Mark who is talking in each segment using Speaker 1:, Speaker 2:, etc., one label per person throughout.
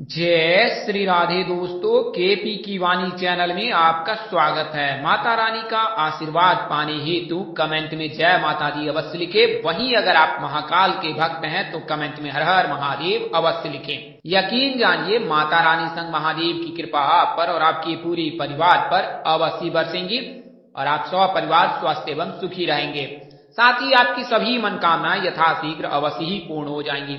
Speaker 1: जय श्री राधे दोस्तों, केपी की वाणी चैनल में आपका स्वागत है। माता रानी का आशीर्वाद पाने हेतु कमेंट में जय माता दी अवश्य लिखें। वहीं अगर आप महाकाल के भक्त हैं तो कमेंट में हर हर महादेव अवश्य लिखें। यकीन जानिए माता रानी संग महादेव की कृपा आप पर और आपके पूरे परिवार पर अवश्य बरसेंगी और आप सब परिवार स्वस्थ एवं सुखी रहेंगे। साथ ही आपकी सभी मनोकामनाएं यथाशीघ्र अवश्य ही पूर्ण हो जाएंगी।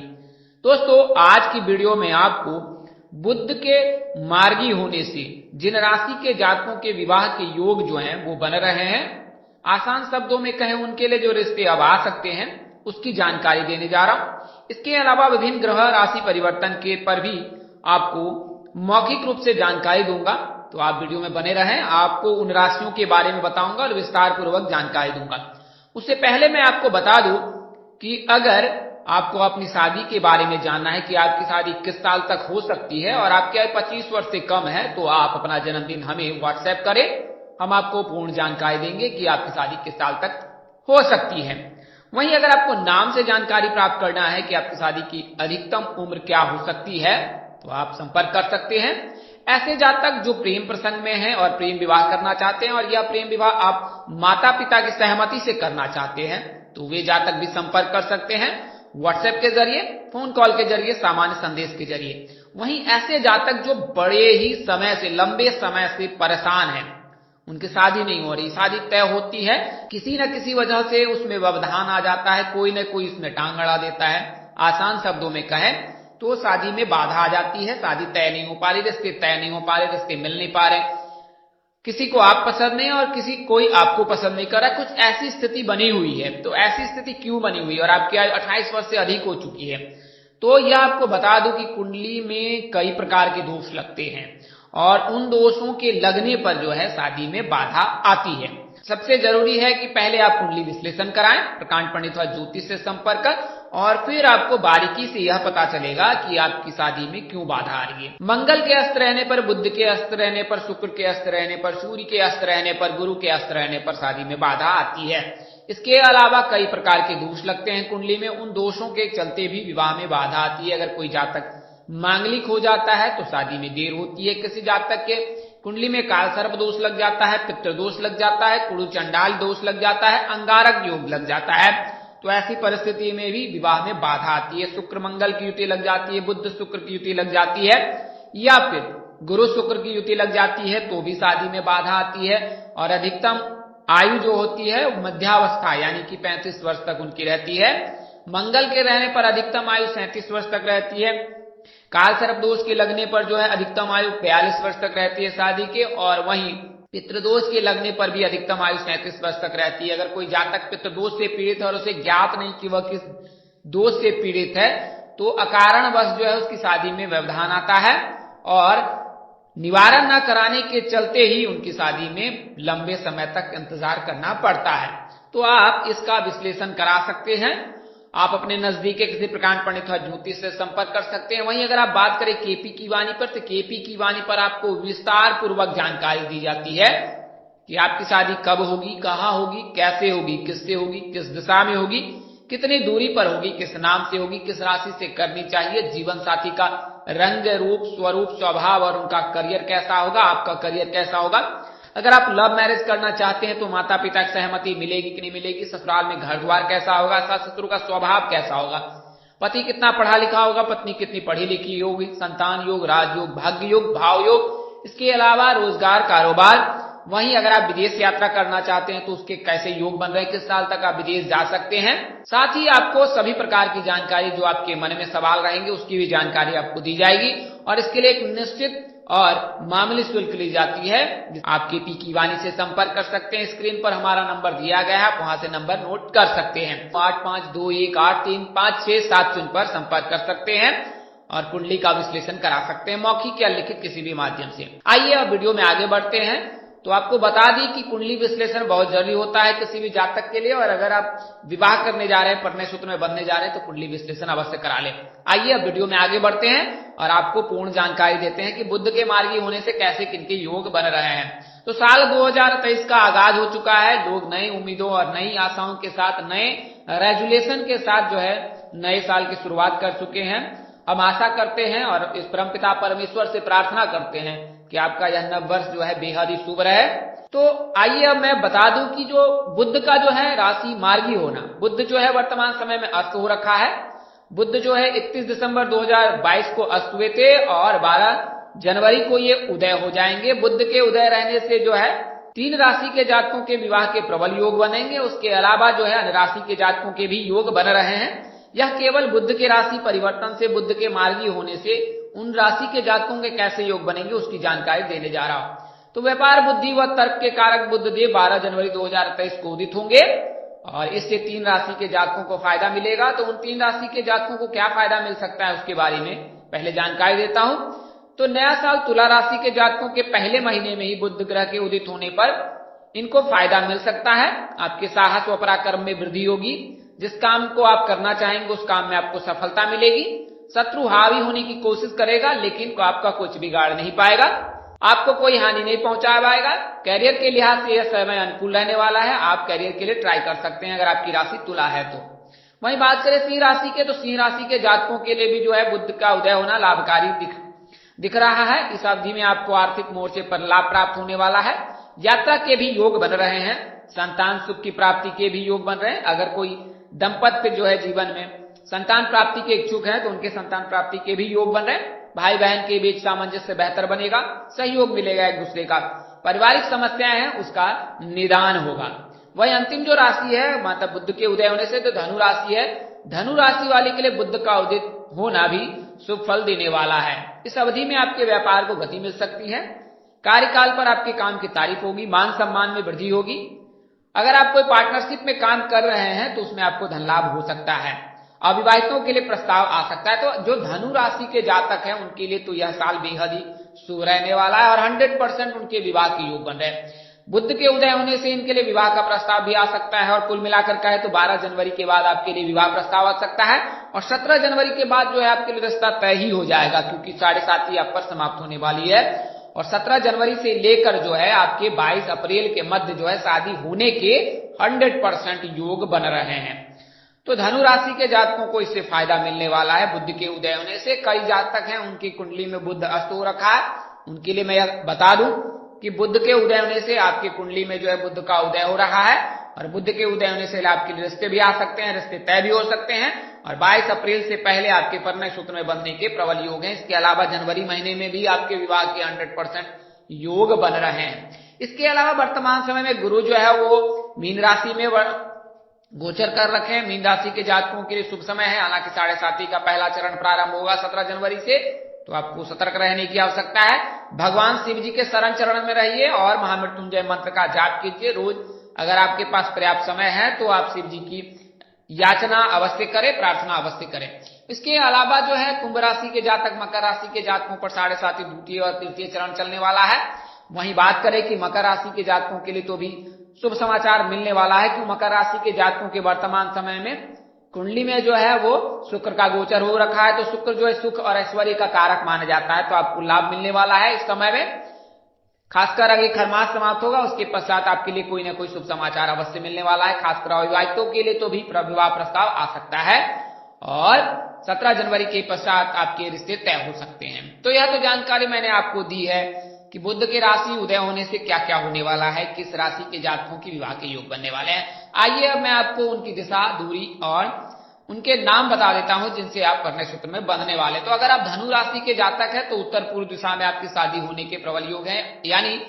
Speaker 1: दोस्तों, आज की वीडियो में आपको बुध के मार्गी होने से जिन राशि के जातकों के विवाह के योग जो हैं वो बन रहे हैं, आसान शब्दों में कहें उनके लिए जो रिश्ते अब आ सकते हैं, उसकी जानकारी देने जा रहा हूं। इसके अलावा विभिन्न ग्रह राशि परिवर्तन के पर भी आपको मौखिक रूप से जानकारी दूंगा, तो आप वीडियो में बने रहें। आपको उन राशियों के बारे में बताऊंगा और विस्तार पूर्वक जानकारी दूंगा। उससे पहले मैं आपको बता दूं कि अगर आपको अपनी शादी के बारे में जानना है कि आपकी शादी किस साल तक हो सकती है और आपकी आयु 25 वर्ष से कम है, तो आप अपना जन्मदिन हमें व्हाट्सएप करें। हम आपको पूर्ण जानकारी देंगे कि आपकी शादी किस साल तक हो सकती है। वहीं अगर आपको नाम से जानकारी प्राप्त करना है कि आपकी शादी की अधिकतम उम्र क्या हो सकती है, तो आप संपर्क कर सकते हैं। ऐसे जातक जो प्रेम प्रसंग में हैं और प्रेम विवाह करना चाहते हैं और यह प्रेम विवाह आप माता पिता की सहमति से करना चाहते हैं, तो वे जातक भी संपर्क कर सकते हैं व्हाट्सएप के जरिए, फोन कॉल के जरिए, सामान्य संदेश के जरिए। वहीं ऐसे जातक जो बड़े ही समय से, लंबे समय से परेशान हैं, उनकी शादी नहीं हो रही, शादी तय होती है, किसी न किसी वजह से उसमें व्यवधान आ जाता है, कोई न कोई इसमें टांग अड़ा देता है। आसान शब्दों में कहें तो शादी में बाधा आ जाती है, शादी तय नहीं हो पा रही, रिश्ते तय नहीं हो पा रहे, रिश्ते मिल नहीं पा रहे, किसी को आप पसंद नहीं और कोई आपको पसंद नहीं कर रहा, कुछ ऐसी स्थिति बनी हुई है। तो ऐसी स्थिति क्यों बनी हुई है और आपकी आयु 28 वर्ष से अधिक हो चुकी है, तो यह आपको बता दूं कि कुंडली में कई प्रकार के दोष लगते हैं और उन दोषों के लगने पर जो है शादी में बाधा आती है। सबसे जरूरी है कि पहले आप कुंडली विश्लेषण कराएं, प्रकांड पंडित व ज्योतिष से संपर्क कर, और फिर आपको बारीकी से यह पता चलेगा कि आपकी शादी में क्यों बाधा आ रही है। मंगल के अस्त रहने पर, बुध के अस्त रहने पर, शुक्र के अस्त रहने पर, सूर्य के अस्त रहने पर, गुरु के अस्त रहने पर शादी में बाधा आती है। इसके अलावा कई प्रकार के दोष लगते हैं कुंडली में, उन दोषों के चलते भी विवाह में बाधा आती है। अगर कोई जातक मांगलिक हो जाता है तो शादी में देर होती है। किसी जातक के कुंडली में काल सर्प दोष लग जाता है, पितृ दोष लग जाता है, कुरु चंडाल दोष लग जाता है, अंगारक योग लग जाता है, तो ऐसी परिस्थिति में भी विवाह में बाधा आती है। शुक्र मंगल की युति लग जाती है, बुध शुक्र की युति लग जाती है, या फिर गुरु शुक्र की युति लग जाती है तो भी शादी में बाधा आती है। और अधिकतम आयु जो होती है मध्यावस्था यानी कि 35 वर्ष तक उनकी रहती है। मंगल के रहने पर अधिकतम आयु 37 वर्ष तक रहती है। काल सर्प दोष के लगने पर जो है अधिकतम आयु 42 वर्ष तक रहती है शादी के, और वहीं पितृदोष के लगने पर भी अधिकतम आयु 37 वर्ष तक रहती है। अगर कोई जातक पितृदोष से पीड़ित है और उसे ज्ञात नहीं कि वह किस दोष से पीड़ित है, तो अकारणवश जो है उसकी शादी में व्यवधान आता है और निवारण न कराने के चलते ही उनकी शादी में लंबे समय तक इंतजार करना पड़ता है। तो आप इसका विश्लेषण करा सकते हैं। आप अपने नजदीक के किसी प्रकांड पंडित और ज्योतिष से संपर्क कर सकते हैं। वहीं अगर आप बात करें केपी की वाणी पर, तो केपी की वाणी पर आपको विस्तार पूर्वक जानकारी दी जाती है कि आपकी शादी कब होगी, कहाँ होगी, कैसे होगी, किससे होगी, किस दिशा में होगी, कितनी दूरी पर होगी, किस नाम से होगी, किस राशि से करनी चाहिए, जीवन साथी का रंग रूप स्वरूप स्वभाव और उनका करियर कैसा होगा, आपका करियर कैसा होगा। अगर आप लव मैरिज करना चाहते हैं तो माता पिता की सहमति मिलेगी कि नहीं मिलेगी, ससुराल में घर द्वार कैसा होगा, सास ससुर का स्वभाव कैसा होगा, पति कितना पढ़ा लिखा होगा, पत्नी कितनी पढ़ी लिखी होगी, संतान योग, राजयोग, भाग्य योग, भाव योग, इसके अलावा रोजगार, कारोबार। वहीं अगर आप विदेश यात्रा करना चाहते हैं तो उसके कैसे योग बन रहे हैं, किस साल तक आप विदेश जा सकते हैं। साथ ही आपको सभी प्रकार की जानकारी जो आपके मन में सवाल रहेंगे उसकी भी जानकारी आपको दी जाएगी और इसके लिए एक निश्चित और मामूली शुल्क ली जाती है। आप केपी की वाणी से संपर्क कर सकते हैं। स्क्रीन पर हमारा नंबर दिया गया है, आप वहां से नंबर नोट कर सकते हैं। 8521835670 पर संपर्क कर सकते हैं और कुंडली का विश्लेषण करा सकते हैं, मौखिक या लिखित किसी भी माध्यम से। आइए अब वीडियो में आगे बढ़ते हैं। तो आपको बता दी कि कुंडली विश्लेषण बहुत जरूरी होता है किसी भी जातक के लिए, और अगर आप विवाह करने जा रहे हैं, पढ़ने सूत्र में बनने जा रहे हैं, तो कुंडली विश्लेषण अवश्य करा लें। आइए अब वीडियो में आगे बढ़ते हैं और आपको पूर्ण जानकारी देते हैं कि बुध के मार्गी होने से कैसे किनके योग बन रहे हैं। तो साल 2023 का आगाज हो चुका है। लोग नई उम्मीदों और नई आशाओं के साथ, नए रेजुलेशन के साथ जो है नए साल की शुरुआत कर चुके हैं। हम आशा करते हैं और इस परमपिता परमेश्वर से प्रार्थना करते हैं कि आपका यह नव वर्ष जो है बेहद ही शुभ रहे। तो आइए अब मैं बता दूं कि जो बुध का जो है राशि मार्गी होना, बुध जो है वर्तमान समय में अस्त हो रखा है। बुध जो है 31 दिसंबर 2022 को अस्त हुए थे और 12 जनवरी को ये उदय हो जाएंगे। बुध के उदय रहने से जो है 3 राशि के जातकों के विवाह के प्रबल योग बनेंगे। उसके अलावा जो है अन्य राशि के जातकों के भी योग बन रहे हैं। यह केवल बुध के राशि परिवर्तन से, बुध के मार्गी होने से उन राशि के जातकों के कैसे योग बनेंगे उसकी जानकारी देने जा रहा हूं। तो व्यापार बुद्धि व तर्क के कारक बुध देव 12 जनवरी 2023 को उदित होंगे और इससे 3 राशि के जातकों को फायदा मिलेगा। तो उन 3 राशि के जातकों को क्या फायदा मिल सकता है उसके बारे में पहले जानकारी देता हूं। तो नया साल तुला राशि के जातकों के पहले महीने में ही बुध ग्रह के उदित होने पर इनको फायदा मिल सकता है। आपके साहस व पराक्रम में वृद्धि होगी। जिस काम को आप करना चाहेंगे उस काम में आपको सफलता मिलेगी। शत्रु हावी होने की कोशिश करेगा लेकिन आपका कुछ बिगाड़ नहीं पाएगा, आपको कोई हानि नहीं पहुंचा पाएगा। कैरियर के लिहाज से यह समय अनुकूल रहने वाला है। आप कैरियर के लिए ट्राई कर सकते हैं अगर आपकी राशि तुला है तो। वहीं बात करें सिंह राशि के, तो सिंह राशि के जातकों के लिए भी जो है बुध का उदय होना लाभकारी दिख रहा है। इस अवधि में आपको आर्थिक मोर्चे पर लाभ प्राप्त होने वाला है। यात्रा के भी योग बन रहे हैं। संतान सुख की प्राप्ति के भी योग बन रहे हैं। अगर कोई दंपत्ति जो है जीवन में संतान प्राप्ति के इच्छुक हैं तो उनके संतान प्राप्ति के भी योग बन रहे हैं। भाई बहन के बीच सामंजस्य बेहतर बनेगा, सहयोग मिलेगा एक दूसरे का। पारिवारिक समस्याएं हैं उसका निदान होगा। वही अंतिम जो राशि है मतलब बुध के उदय होने से तो धनु राशि है। धनु राशि वाले के लिए बुध का उदित होना भी शुभ फल देने वाला है। इस अवधि में आपके व्यापार को गति मिल सकती है। कार्यकाल पर आपके काम की तारीफ होगी, मान सम्मान में वृद्धि होगी। अगर आप कोई पार्टनरशिप में काम कर रहे हैं तो उसमें आपको धन लाभ हो सकता है। अविवाहितों के लिए प्रस्ताव आ सकता है। तो जो धनु राशि के जातक हैं उनके लिए तो यह साल बेहद ही शुभ रहने वाला है और 100% उनके विवाह के योग बन रहे हैं। बुध के उदय होने से इनके लिए विवाह का प्रस्ताव भी आ सकता है और कुल मिलाकर कहे तो 12 जनवरी के बाद आपके लिए विवाह प्रस्ताव आ सकता है और 17 जनवरी के बाद जो है आपके लिए रिश्ता तय ही हो जाएगा क्योंकि 7.5 आप पर समाप्त होने वाली है। और 17 जनवरी से लेकर जो है आपके 22 अप्रैल के मध्य जो है शादी होने के 100% योग बन रहे हैं। तो धनु राशि के जातकों को इससे फायदा मिलने वाला है। बुध के उदय होने से कई जातक हैं उनकी कुंडली में बुध अस्त हो रखा है, उनके लिए मैं यह बता दूं कि बुध के उदय होने से आपकी कुंडली में जो है बुध का उदय हो रहा है और बुध के उदय होने से आपके लिए रिश्ते भी आ सकते हैं, रिश्ते तय भी हो सकते हैं और 22 अप्रैल से पहले आपके परिणय सूत्र में बंधने के प्रबल योग हैं। इसके अलावा जनवरी महीने में भी आपके विवाह के 100% योग बन रहे हैं। इसके अलावा वर्तमान समय में गुरु जो है वो मीन राशि में गोचर कर रखे हैं। मीन राशि के जातकों के लिए शुभ समय है। हालांकि 7.5 का पहला चरण प्रारंभ होगा 17 जनवरी से, तो आपको सतर्क रहने की आवश्यकता है। भगवान शिव जी के शरण चरण में रहिए और महामृत्युंजय मंत्र का जाप कीजिए रोज। अगर आपके पास पर्याप्त समय है तो आप शिव जी की याचना अवश्य करें, प्रार्थना अवश्य करें। इसके अलावा जो है कुंभ राशि के जातक, मकर राशि के जातकों पर 7.5 द्वितीय और तृतीय चरण चलने वाला है। वहीं बात करें कि मकर राशि के जातकों के लिए तो भी शुभ समाचार मिलने वाला है कि मकर राशि के जातकों के वर्तमान समय में कुंडली में जो है वो शुक्र का गोचर हो रखा है। तो शुक्र जो है सुख और ऐश्वर्य का कारक माना जाता है, तो आपको लाभ मिलने वाला है इस समय में। खासकर अगर खरमास समाप्त होगा उसके पश्चात आपके लिए कोई ना कोई शुभ समाचार अवश्य मिलने वाला है। खासकर अविवाहितों के लिए तो भी विवाह प्रस्ताव आ सकता है और 17 जनवरी के पश्चात आपके रिश्ते तय हो सकते हैं। तो यह तो जानकारी मैंने आपको दी है कि बुध के राशि उदय होने से क्या क्या होने वाला है, किस राशि के जातकों की विवाह के योग बनने वाले हैं। आइए अब मैं आपको उनकी दिशा, दूरी और उनके नाम बता देता हूं जिनसे आप परिणय सूत्र में बंधने वाले। तो अगर आप धनु राशि के जातक हैं तो उत्तर पूर्व दिशा में आपकी शादी होने के प्रबल योग हैं, यानी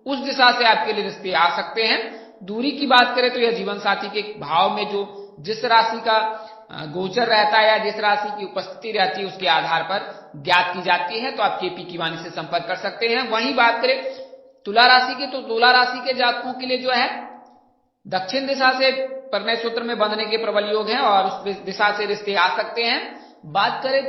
Speaker 1: उस दिशा से आपके लिए रिश्ते आ सकते हैं। दूरी की बात करें तो यह जीवन साथी के भाव में जो जिस राशि का गोचर रहता है या जिस राशि की उपस्थिति रहती है उसके आधार पर ज्ञात की जाती है। तो आप केपी की वाणी से संपर्क कर सकते हैं। वहीं बात करें तुला राशि की, तो तुला राशि के जातकों के लिए जो है दक्षिण दिशा से परिणय सूत्र में बंधने के प्रबल योग हैं और उस दिशा से रिश्ते आ सकते हैं। बात करें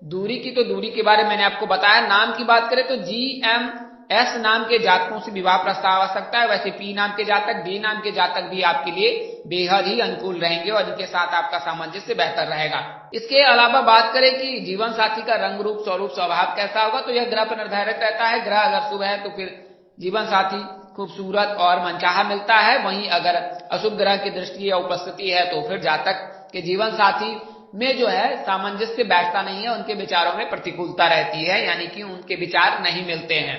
Speaker 1: दूरी की, तो दूरी के बारे में मैंने आपको बताया। नाम की बात करें तो GMS नाम के जातकों से विवाह प्रस्ताव आ सकता है। वैसे P नाम के जातक, D नाम के जातक भी आपके लिए बेहद ही अनुकूल रहेंगे और इनके साथ आपका सामंजस्य बेहतर रहेगा। इसके अलावा बात करें कि जीवन साथी का रंग रूप, स्वरूप, स्वभाव कैसा होगा, तो यह ग्रह पर निर्धारित रहता है। ग्रह अगर शुभ है तो फिर जीवन साथी खूबसूरत और मनचाहा मिलता है। वहीं अगर अशुभ ग्रह की दृष्टि या उपस्थिति है तो फिर जातक के जीवन साथी में जो है सामंजस्य बैठता नहीं है, उनके विचारों में प्रतिकूलता रहती है, यानी कि उनके विचार नहीं मिलते हैं।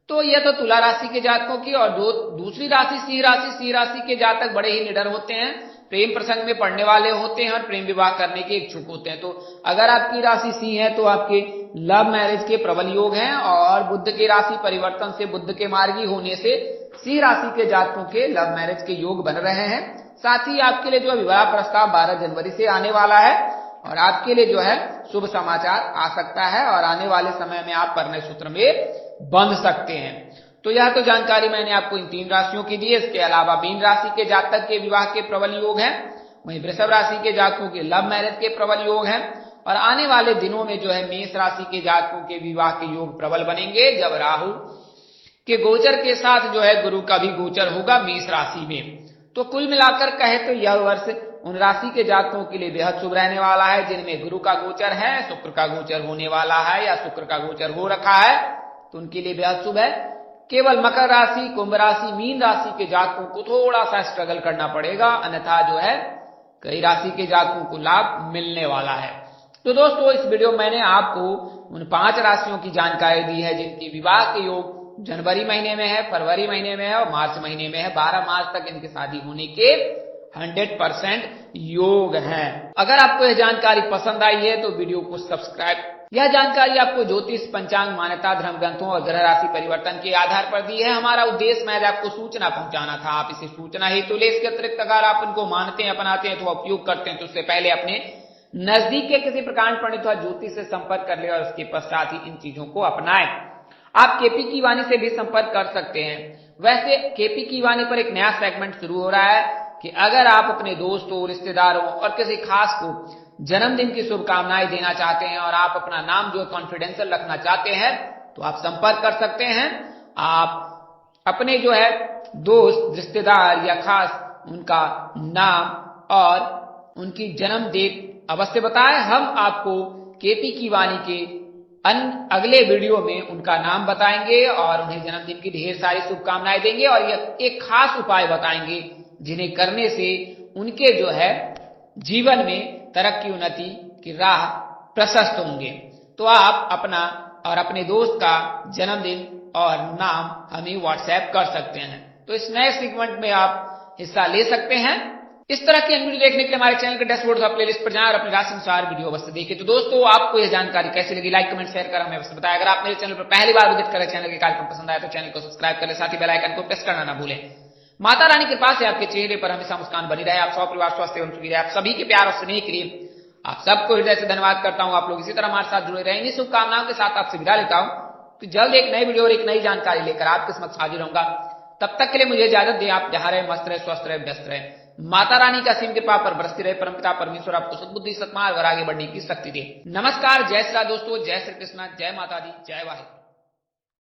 Speaker 1: तो यह तो तुला राशि के जातकों की। और जो दूसरी राशि सिंह राशि के जातक बड़े ही निडर होते हैं, प्रेम प्रसंग में पड़ने वाले होते हैं और प्रेम विवाह करने के इच्छुक होते हैं। तो अगर आपकी राशि सिंह है तो आपके लव मैरिज के प्रबल योग हैं, और बुध के राशि परिवर्तन से, बुध के मार्गी होने से सिंह राशि के जातकों के लव मैरिज के योग बन रहे हैं। साथ ही आपके लिए जो विवाह प्रस्ताव 12 जनवरी से आने वाला है, और आपके लिए जो है शुभ समाचार आ सकता है, और आने वाले समय में आप परिणय सूत्र में बंध सकते हैं। तो यह तो जानकारी मैंने आपको इन 3 राशियों की दी है। इसके अलावा मीन राशि के जातक के विवाह के प्रबल योग हैं, वहीं वृषभ राशि के जातकों के लव मैरिज के प्रबल योग हैं, और आने वाले दिनों में जो है मेष राशि के जातकों के विवाह के योग प्रबल बनेंगे, जब राहु के गोचर के साथ जो है गुरु का भी गोचर होगा मेष राशि में। तो कुल मिलाकर कहे तो यह वर्ष उन राशि के जातकों के लिए बेहद शुभ रहने वाला है जिनमें गुरु का गोचर है, शुक्र का गोचर होने वाला है या शुक्र का गोचर हो रखा है, तो उनके लिए बेहद शुभ है। केवल मकर राशि, कुंभ राशि, मीन राशि के जातकों को थोड़ा सा स्ट्रगल करना पड़ेगा, अन्यथा जो है कई राशि के जातकों को लाभ मिलने वाला है। तो दोस्तों, इस वीडियो में मैंने आपको उन 5 राशियों की जानकारी दी है जिनके विवाह के योग जनवरी महीने में है, फरवरी महीने में है और मार्च महीने में है। 12 मार्च तक इनके शादी होने के 100% योग हैं। अगर आपको यह जानकारी पसंद आई है तो वीडियो को सब्सक्राइब। यह जानकारी आपको ज्योतिष, पंचांग, मान्यता, धर्म ग्रंथों और ग्रह राशि परिवर्तन के आधार पर दी है। हमारा उद्देश्य महज आपको सूचना पहुंचाना था। आप इसे सूचना ही तो ले, इसके अतिरिक्त अगर आप इनको मानते हैं, अपनाते हैं तो उपयोग करते हैं, तो उससे पहले अपने नजदीक के किसी प्रकांड पंडित अथवा ज्योतिष से संपर्क कर ले और उसके पश्चात ही इन चीजों को अपनाएं। आप केपी की वाणी से भी संपर्क कर सकते हैं। वैसे केपी की वाणी पर एक नया सेगमेंट शुरू हो रहा है कि अगर आप अपने दोस्तों, रिश्तेदारों और किसी खास को जन्मदिन की शुभकामनाएं देना चाहते हैं और आप अपना नाम जो कॉन्फिडेंशियल रखना चाहते हैं, तो आप संपर्क कर सकते हैं। आप अपने जो है दोस्त, रिश्तेदार या खास उनका नाम और उनकी जन्म डेट अवश्य बताएं। हम आपको केपी की वाणी के अगले वीडियो में उनका नाम बताएंगे और उन्हें जन्मदिन की ढेर सारी शुभकामनाएं देंगे, और यह एक खास उपाय बताएंगे जिन्हें करने से उनके जो है जीवन में तरक्की, उन्नति की राह प्रशस्त होंगे। तो आप अपना और अपने दोस्त का जन्मदिन और नाम हमें व्हाट्सएप कर सकते हैं। तो इस नए सेगमेंट में आप हिस्सा ले सकते हैं। इस तरह की वीडियो देखने के लिए हमारे चैनल के डैशबोर्ड अथवा प्लेलिस्ट पर जाएं और अपने राशि अनुसार वीडियो अवश्य देखें। तो दोस्तों, आपको यह जानकारी कैसी लगी, लाइक, कमेंट, शेयर कर हमें अवश्य बताएं। अगर आप मेरे चैनल पर पहली बार विजिट करें, चैनल के कार्यक्रम पसंद आए तो चैनल को सब्सक्राइब करें, साथ ही बेल आइकन को प्रेस करना ना भूलें। माता रानी की कृपा से आपके चेहरे पर हमेशा मुस्कान बनी रहे, आप परिवार स्वस्थ एवं सुखी रहे। आप सभी के प्यार और स्नेह के लिए आप सबको हृदय से धन्यवाद करता हूं। आप लोग इसी तरह हमारे साथ जुड़े रहें। इन्हीं शुभकामनाओं के साथ आपसे विदा लेता हूं। तो जल्द एक नई वीडियो और एक नई जानकारी लेकर आपके समक्ष हाजिर होऊंगा। तब तक के लिए मुझे इजाजत दें। आप जहां रहे मस्त रहे, स्वस्थ रहे, व्यस्त रहे। माता रानी का असीम कृपा पर बरसती रहे। परमपिता परमेश्वर आपको सद्बुद्धि, सत्मार्ग और आगे बढ़ने की शक्ति दे। नमस्कार, जय श्री राम दोस्तों, जय श्री कृष्णा, जय माता दी, जय वाहिगुरु।